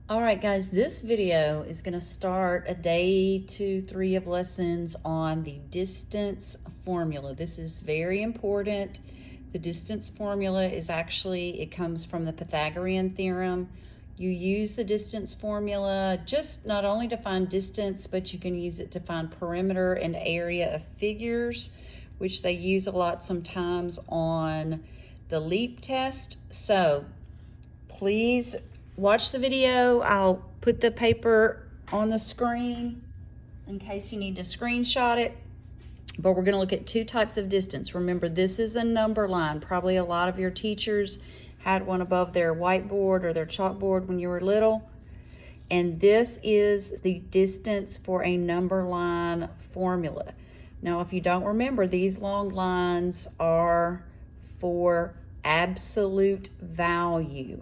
All right, guys, this video is going to start a day 2, 3 of lessons on the distance formula. This is very important. The distance formula is actually, it comes from the Pythagorean theorem. You use the distance formula just not only to find distance, but you can use it to find perimeter and area of figures, which they use a lot sometimes on the LEAP test. So please watch the video. I'll put the paper on the screen in case you need to screenshot it. But we're going to look at two types of distance. Remember, this is a number line. Probably a lot of your teachers had one above their whiteboard or their chalkboard when you were little. And this is the distance for a number line formula. Now, if you don't remember, these long lines are for absolute value,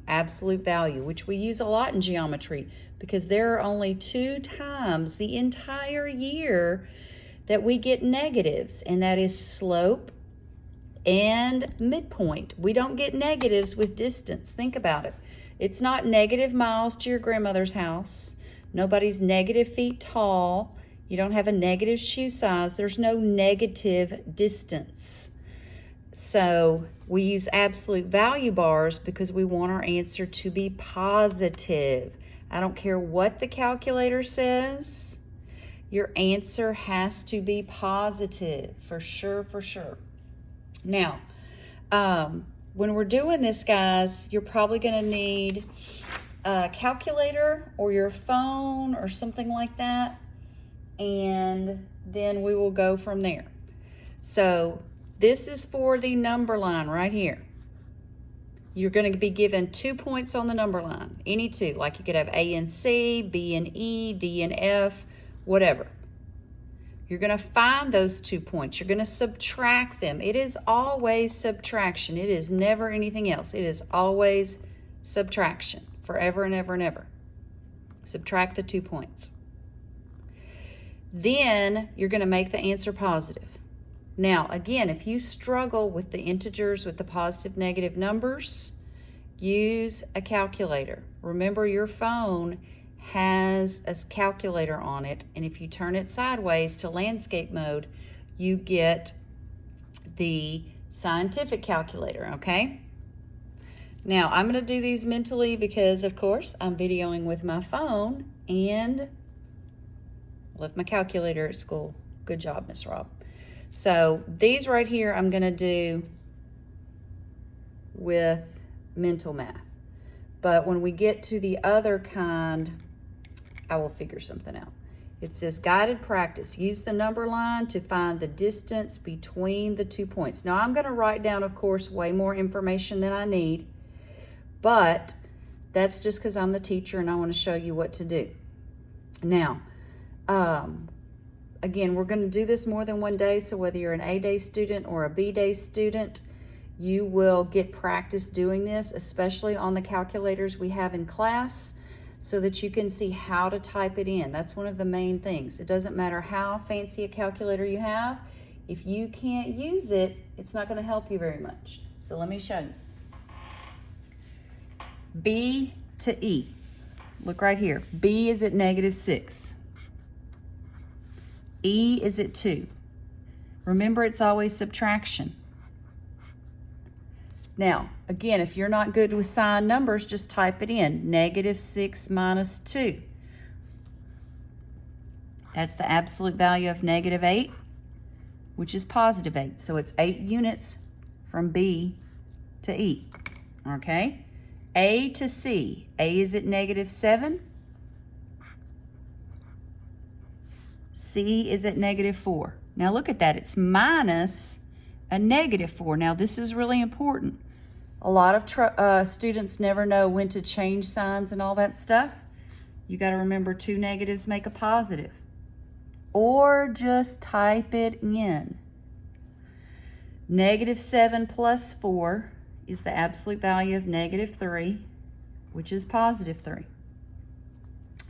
which we use a lot in geometry because there are only 2 times the entire year that we get negatives, and that is slope and midpoint. We don't get negatives with distance. Think about it. It's not negative miles to your grandmother's house. Nobody's negative feet tall. You don't have a negative shoe size. There's no negative distance. So we use absolute value bars because we want our answer to be positive. I don't care what the calculator says. Your answer has to be positive, for sure, for sure. Now, when we're doing this, guys, you're probably going to need a calculator or your phone or something like that, and then we will go from there. So this is for the number line right here. You're going to be given 2 points on the number line, any 2. Like you could have A and C, B and E, D and F, whatever. You're going to find those 2 points. You're going to subtract them. It is always subtraction. It is never anything else. It is always subtraction, forever and ever and ever. Subtract the 2 points. Then you're going to make the answer positive. Now, again, if you struggle with the integers, with the positive, negative numbers, use a calculator. Remember, your phone has a calculator on it, and if you turn it sideways to landscape mode, you get the scientific calculator, okay? Now, I'm going to do these mentally because, of course, I'm videoing with my phone and left my calculator at school. Good job, Miss Rob. So these right here I'm going to do with mental math. But when we get to the other kind, I will figure something out. It says guided practice. Use the number line to find the distance between the 2 points. Now I'm going to write down, of course, way more information than I need. But that's just because I'm the teacher and I want to show you what to do. Now, again, we're going to do this more than one day, so whether you're an A-day student or a B-day student, you will get practice doing this, especially on the calculators we have in class, so that you can see how to type it in. That's one of the main things. It doesn't matter how fancy a calculator you have. If you can't use it, it's not going to help you very much. So let me show you. B to E. Look right here. B is at -6. E is at 2. Remember, it's always subtraction. Now, again, if you're not good with sign numbers, just type it in. -6 minus 2. That's the absolute value of -8, which is +8. So it's 8 units from B to E. Okay? A to C. A is at -7. C is at -4. Now look at that. It's minus a -4. Now this is really important. A lot of students never know when to change signs and all that stuff. You got to remember 2 negatives make a positive. Or just type it in. -7 plus 4 is the absolute value of -3, which is +3.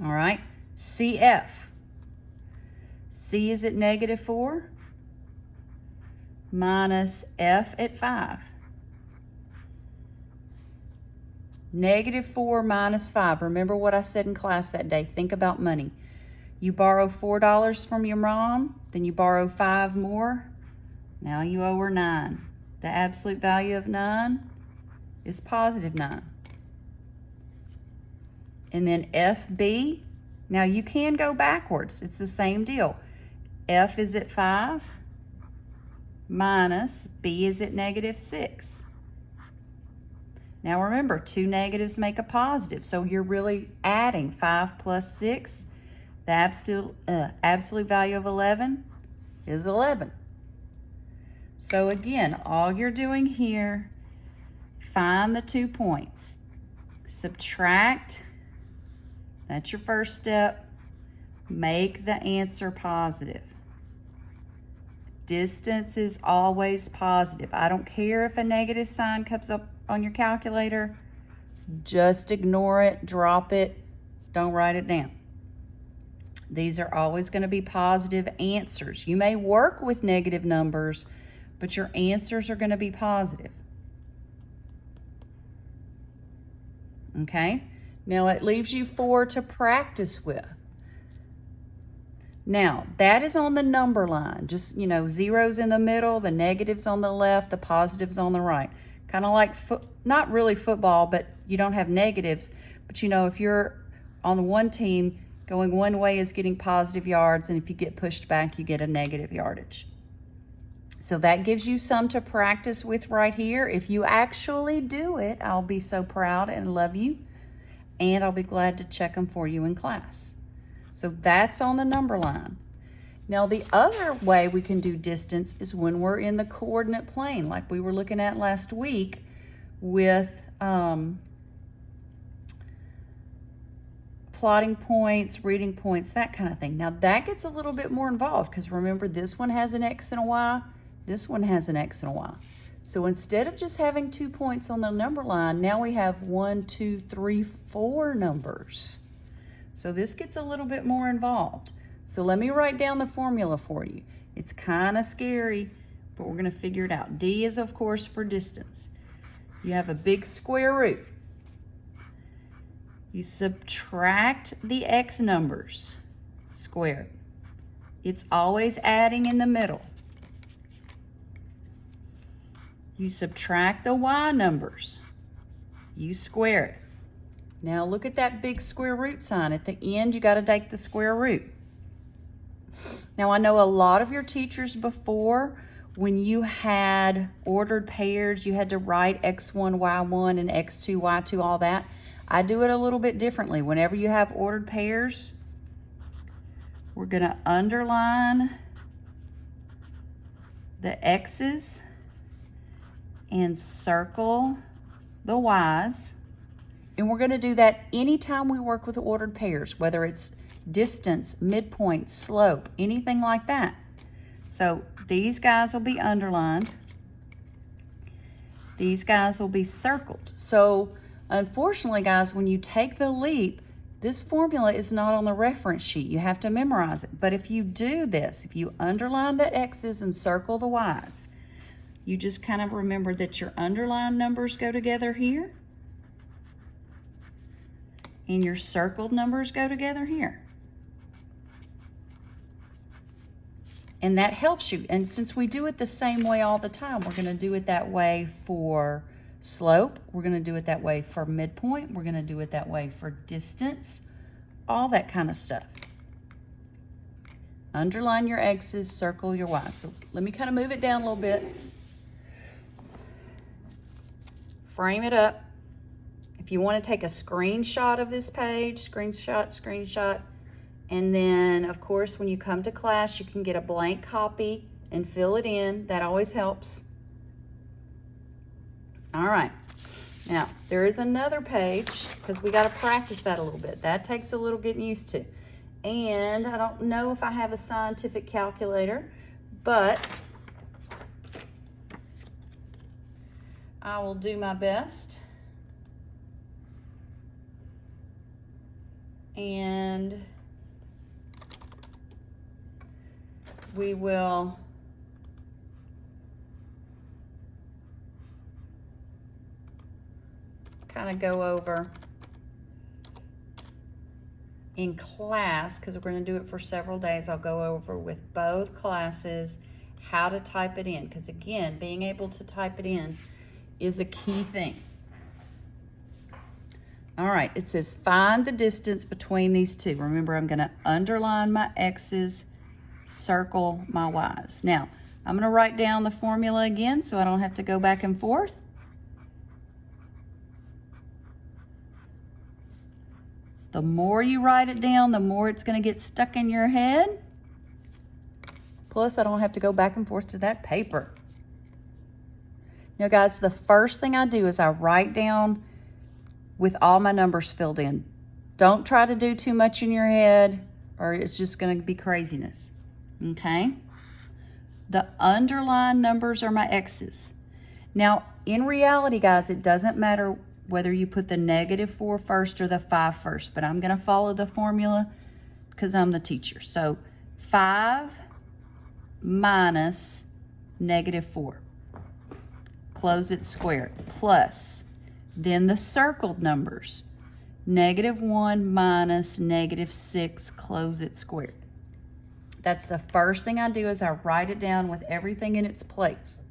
All right. CF. C is at -4 minus F at 5. -4 minus 5. Remember what I said in class that day. Think about money. You borrow $4 from your mom, then you borrow 5 more. Now you owe her 9. The absolute value of 9 is +9. And then FB, now you can go backwards. It's the same deal. F is at 5 minus B is at -6. Now remember, 2 negatives make a positive, so you're really adding 5 plus 6. The absolute value of 11 is 11. So again, all you're doing here, find the 2 points. Subtract, that's your first step. Make the answer positive. Distance is always positive. I don't care if a negative sign comes up on your calculator. Just ignore it, drop it, don't write it down. These are always going to be positive answers. You may work with negative numbers, but your answers are going to be positive. Okay? Now it leaves you 4 to practice with. Now, that is on the number line. Just, zeros in the middle, the negatives on the left, the positives on the right. Kind of like, not really football, but you don't have negatives. But, if you're on the one team, going one way is getting positive yards, and if you get pushed back, you get a negative yardage. So that gives you some to practice with right here. If you actually do it, I'll be so proud and love you, and I'll be glad to check them for you in class. So that's on the number line. Now the other way we can do distance is when we're in the coordinate plane, like we were looking at last week with plotting points, reading points, that kind of thing. Now that gets a little bit more involved because remember, this one has an X and a Y, this one has an X and a Y. So instead of just having 2 points on the number line, now we have 1, 2, 3, 4 numbers. So this gets a little bit more involved. So let me write down the formula for you. It's kind of scary, but we're going to figure it out. D is, of course, for distance. You have a big square root. You subtract the X numbers, square. It's always adding in the middle. You subtract the Y numbers. You square it. Now look at that big square root sign. At the end, you got to take the square root. Now I know a lot of your teachers before, when you had ordered pairs, you had to write X1, Y1, and X2, Y2, all that. I do it a little bit differently. Whenever you have ordered pairs, we're going to underline the X's and circle the Y's. And we're going to do that anytime we work with ordered pairs, whether it's distance, midpoint, slope, anything like that. So these guys will be underlined. These guys will be circled. So unfortunately, guys, when you take the leap, this formula is not on the reference sheet. You have to memorize it. But if you do this, if you underline the X's and circle the Y's, you just kind of remember that your underlined numbers go together here, and your circled numbers go together here. And that helps you. And since we do it the same way all the time, we're going to do it that way for slope. We're going to do it that way for midpoint. We're going to do it that way for distance, all that kind of stuff. Underline your X's, circle your Y's. So let me kind of move it down a little bit. Frame it up. If you want to take a screenshot of this page, screenshot, and then, of course, when you come to class, you can get a blank copy and fill it in. That always helps. All right. Now, there is another page because we got to practice that a little bit. That takes a little getting used to. And I don't know if I have a scientific calculator, but I will do my best. And we will kind kind of go over in class, because we're going to do it for several days. I'll go over with both classes how to type it in, because again, being able to type it in is a key thing. All right, it says find the distance between these two. Remember, I'm going to underline my x's, circle my y's. Now, I'm going to write down the formula again so I don't have to go back and forth. The more you write it down, the more it's going to get stuck in your head. Plus, I don't have to go back and forth to that paper. Now, guys, the first thing I do is I write down with all my numbers filled in. Don't try to do too much in your head or it's just going to be craziness. Okay? The underlined numbers are my x's. Now, in reality, guys, it doesn't matter whether you put the -4 first or the 5 first, but I'm going to follow the formula because I'm the teacher. So 5 minus -4. Close it squared. Plus, then the circled numbers. -1 minus -6, close it squared. That's the first thing I do is I write it down with everything in its place.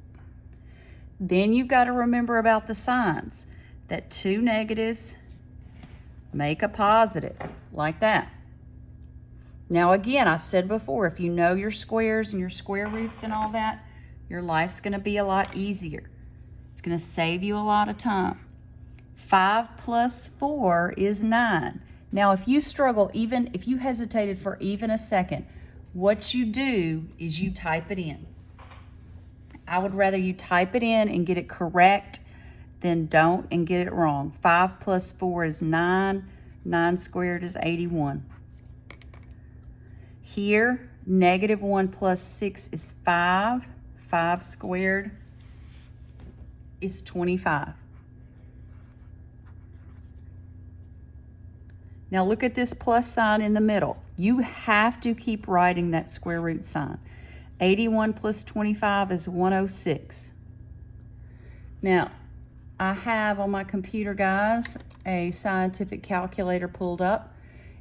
Then you've got to remember about the signs. That 2 negatives make a positive, like that. Now again, I said before, if you know your squares and your square roots and all that, your life's going to be a lot easier. It's going to save you a lot of time. 5 plus 4 is 9. Now, if you struggle, even if you hesitated for even a second, what you do is you type it in. I would rather you type it in and get it correct than don't and get it wrong. 5 plus 4 is 9. 9 squared is 81. Here, -1 plus 6 is 5. 5 squared is 25. Now look at this plus sign in the middle. You have to keep writing that square root sign. 81 plus 25 is 106. Now, I have on my computer, guys, a scientific calculator pulled up.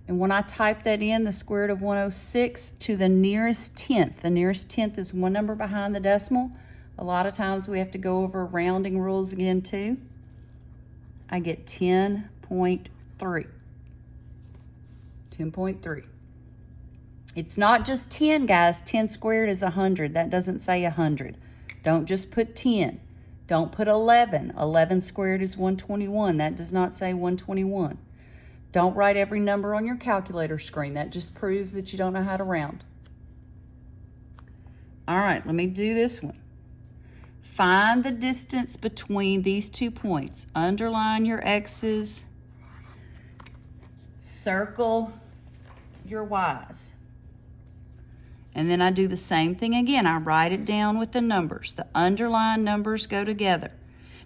And when I type that in, the square root of 106 to the nearest tenth. The nearest tenth is one number behind the decimal. A lot of times we have to go over rounding rules again too. I get 10.3. 10.3. It's not just 10, guys. 10 squared is 100. That doesn't say 100. Don't just put 10. Don't put 11. 11 squared is 121. That does not say 121. Don't write every number on your calculator screen. That just proves that you don't know how to round. All right, let me do this one. Find the distance between these 2 points. Underline your x's. Circle your y's. And then I do the same thing again. I write it down with the numbers. The underlined numbers go together.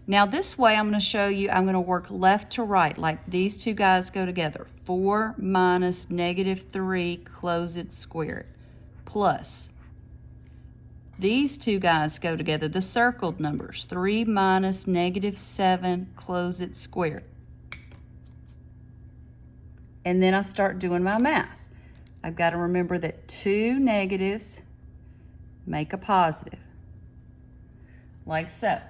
Now this way I'm going to show you, I'm going to work left to right like these two guys go together. 4 minus -3, close it, square it, plus. These two guys go together, the circled numbers. 3 minus -7, close it, square it. And then I start doing my math. I've got to remember that 2 negatives make a positive, like so.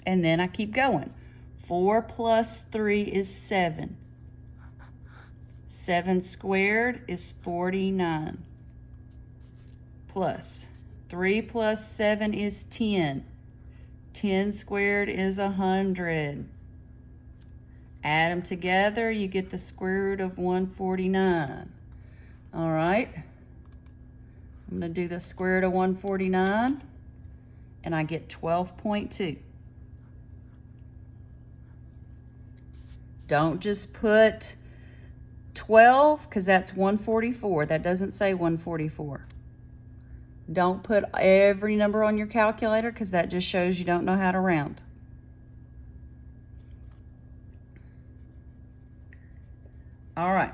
And then I keep going. 4 plus 3 is 7. 7 squared is 49. Plus 3 plus 7 is 10. 10 squared is 100. Add them together, you get the square root of 149. All right. I'm going to do the square root of 149, and I get 12.2. Don't just put 12, because that's 144. That doesn't say 144. Don't put every number on your calculator, because that just shows you don't know how to round. All right,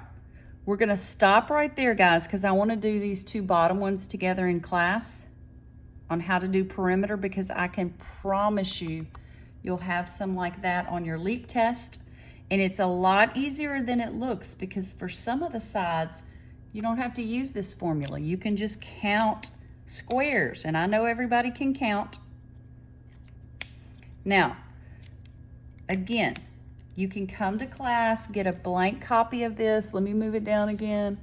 we're gonna stop right there, guys, because I want to do these two bottom ones together in class. on how to do perimeter, because I can promise you, you'll have some like that on your LEAP test. And it's a lot easier than it looks, because for some of the sides, you don't have to use this formula. You can just count squares, and I know everybody can count. Now, again, you can come to class, get a blank copy of this. Let me move it down again,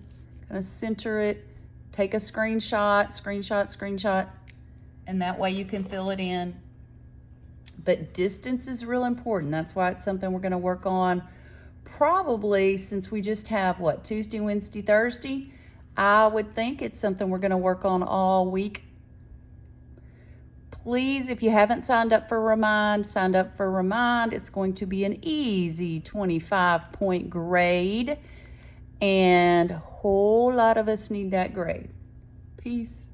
kind of center it, take a screenshot, screenshot, and that way you can fill it in. But distance is real important. That's why it's something we're gonna work on probably, since we just have, what, Tuesday, Wednesday, Thursday? I would think it's something we're gonna work on all week. Please, if you haven't signed up for Remind, sign up for Remind. It's going to be an easy 25-point grade, and a whole lot of us need that grade. Peace.